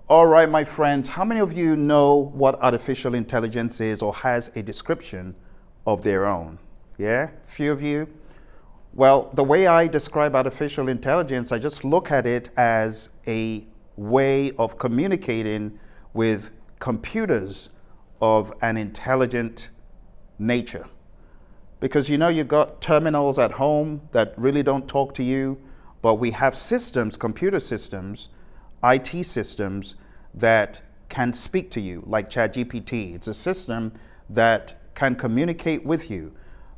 All right, my friends, how many of you know what artificial intelligence is or has a description of their own? Yeah, few of you. Well, the way I describe artificial intelligence, I just look at it as a way of communicating with computers of an intelligent nature. Because you've got terminals at home that really don't talk to you, but we have systems, computer systems, IT systems that can speak to you, like ChatGPT. It's a system that can communicate with you.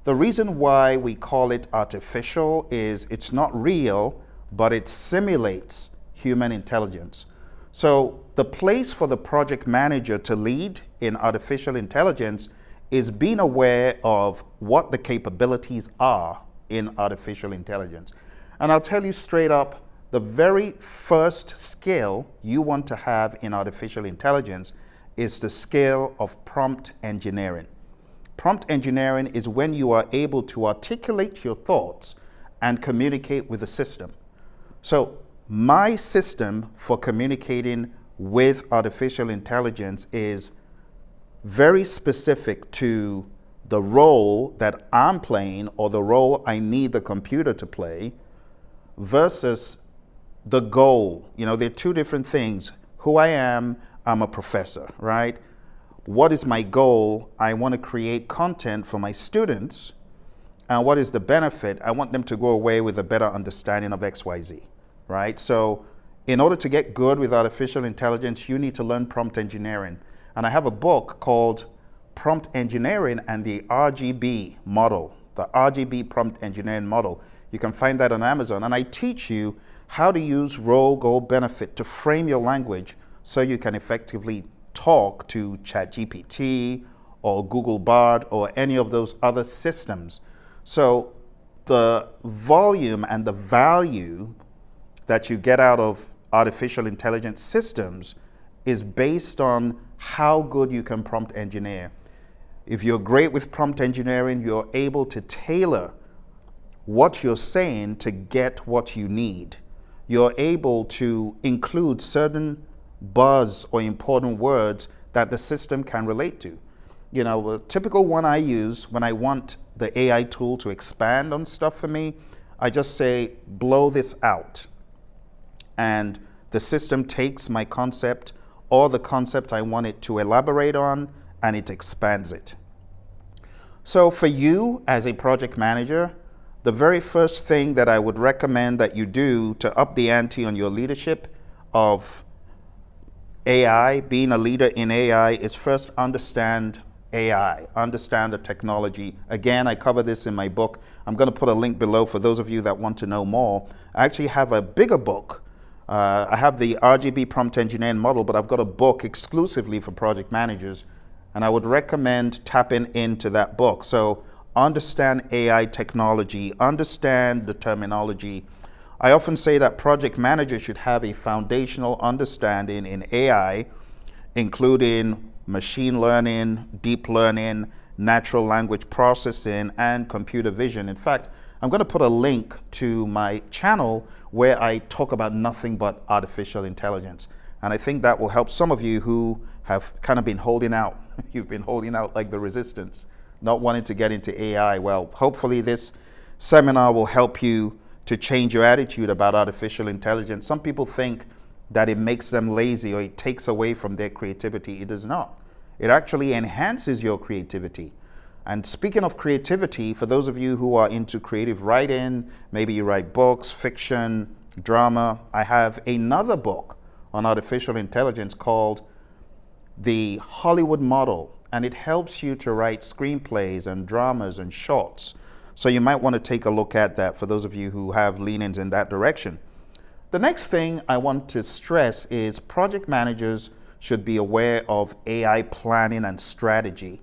The reason why we call it artificial is it's not real, but it simulates human intelligence. So the place for the project manager to lead in artificial intelligence is being aware of what the capabilities are in artificial intelligence. And I'll tell you straight up, the very first skill you want to have in artificial intelligence is the skill of prompt engineering. Prompt engineering is when you are able to articulate your thoughts and communicate with the system. So my system for communicating with artificial intelligence is very specific to the role that I'm playing or the role I need the computer to play versus the goal. There are two different things. Who I am, I'm a professor, right? What is my goal? I want to create content for my students. And what is the benefit? I want them to go away with a better understanding of XYZ, right? So in order to get good with artificial intelligence, you need to learn prompt engineering. And I have a book called Prompt Engineering and the RGB Model, the RGB Prompt Engineering Model. You can find that on Amazon. And I teach you how to use role, goal, benefit to frame your language so you can effectively talk to ChatGPT or Google Bard or any of those other systems. So the volume and the value that you get out of artificial intelligence systems is based on how good you can prompt engineer. If you're great with prompt engineering, you're able to tailor what you're saying to get what you need. You're able to include certain buzz or important words that the system can relate to. A typical one I use when I want the AI tool to expand on stuff for me, I just say, blow this out. And the system takes my concept or the concept I want it to elaborate on, and it expands it. So for you as a project manager, the very first thing that I would recommend that you do to up the ante on your leadership of AI, being a leader in AI, is first understand AI, understand the technology. Again, I cover this in my book. I'm going to put a link below for those of you that want to know more. I actually have a bigger book. I have the RGB Prompt Engineering Model, but I've got a book exclusively for project managers, and I would recommend tapping into that book. So understand AI technology, understand the terminology. I often say that project managers should have a foundational understanding in AI, including machine learning, deep learning, natural language processing, and computer vision. In fact, I'm going to put a link to my channel where I talk about nothing but artificial intelligence. And I think that will help some of you who have kind of been holding out. You've been holding out like the resistance, not wanting to get into AI. Well, hopefully this seminar will help you to change your attitude about artificial intelligence. Some people think that it makes them lazy or it takes away from their creativity. It does not. It actually enhances your creativity. And speaking of creativity, for those of you who are into creative writing, maybe you write books, fiction, drama, I have another book on artificial intelligence called The Hollywood Model, and it helps you to write screenplays and dramas and shorts. So you might want to take a look at that for those of you who have leanings in that direction. The next thing I want to stress is project managers should be aware of AI planning and strategy.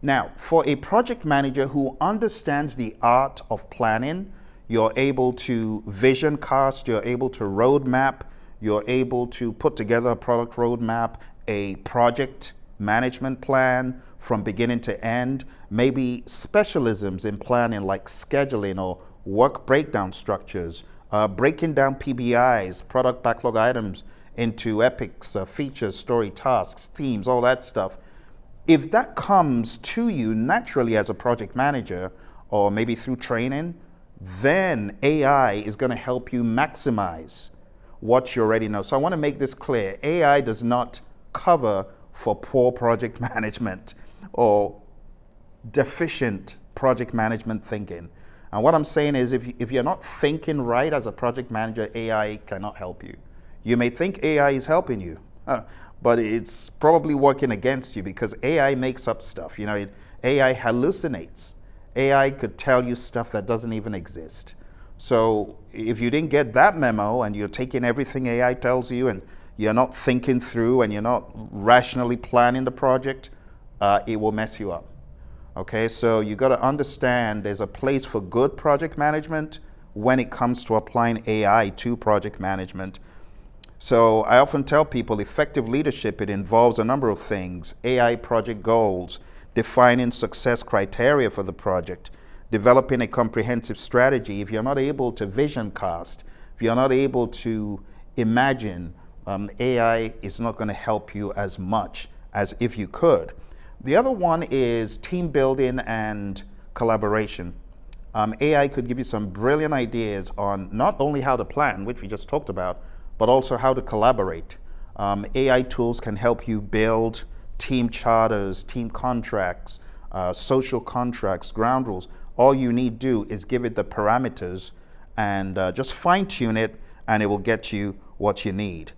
Now, for a project manager who understands the art of planning, you're able to vision cast, you're able to roadmap, you're able to put together a product roadmap, a project management plan from beginning to end, maybe specialisms in planning like scheduling or work breakdown structures, breaking down PBIs, product backlog items, into epics, features, story, tasks, themes, all that stuff. If that comes to you naturally as a project manager, or maybe through training, then AI is going to help you maximize what you already know. So I want to make this clear. AI does not cover for poor project management or deficient project management thinking. And what I'm saying is if you're not thinking right as a project manager, AI cannot help you. You may think AI is helping you, but it's probably working against you because AI makes up stuff. You know, AI hallucinates. AI could tell you stuff that doesn't even exist. So if you didn't get that memo and you're taking everything AI tells you and you're not thinking through and you're not rationally planning the project, it will mess you up. Okay, so you got to understand there's a place for good project management when it comes to applying AI to project management. So I often tell people effective leadership, it involves a number of things: AI project goals, defining success criteria for the project, developing a comprehensive strategy. If you're not able to vision cast, if you're not able to imagine, AI is not going to help you as much as if you could. The other one is team building and collaboration. AI could give you some brilliant ideas on not only how to plan, which we just talked about, but also how to collaborate. AI tools can help you build team charters, team contracts, social contracts, ground rules. All you need to do is give it the parameters and just fine tune it, and it will get you what you need.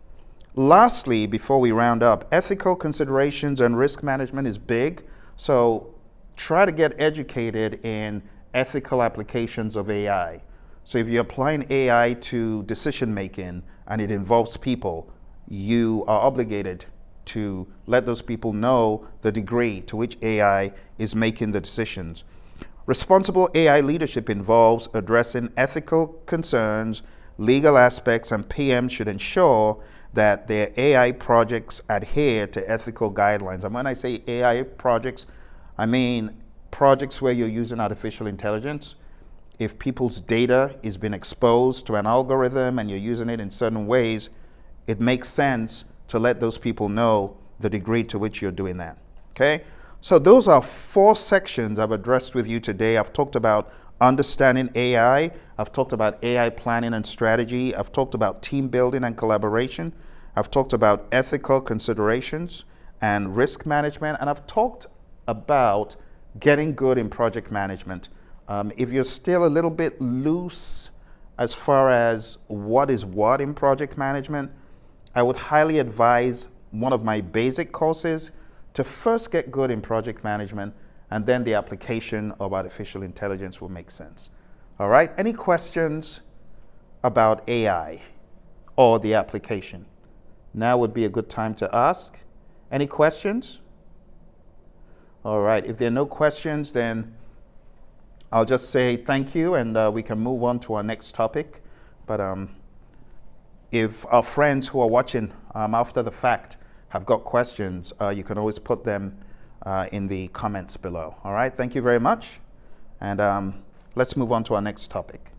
Lastly, before we round up, ethical considerations and risk management is big. So try to get educated in ethical applications of AI. So if you're applying AI to decision making and it involves people, you are obligated to let those people know the degree to which AI is making the decisions. Responsible AI leadership involves addressing ethical concerns, legal aspects, and PMs should ensure that their AI projects adhere to ethical guidelines. And when I say AI projects, I mean projects where you're using artificial intelligence. If people's data is being exposed to an algorithm and you're using it in certain ways, it makes sense to let those people know the degree to which you're doing that. Okay? So those are 4 sections I've addressed with you today. I've talked about understanding AI. I've talked about AI planning and strategy. I've talked about team building and collaboration. I've talked about ethical considerations and risk management. And I've talked about getting good in project management. If you're still a little bit loose as far as what is what in project management, I would highly advise one of my basic courses to first get good in project management, and then the application of artificial intelligence will make sense. All right, any questions about AI or the application? Now would be a good time to ask. Any questions? All right, if there are no questions, then I'll just say thank you, and we can move on to our next topic. But if our friends who are watching after the fact have got questions, you can always put them in the comments below. All right, thank you very much. And let's move on to our next topic.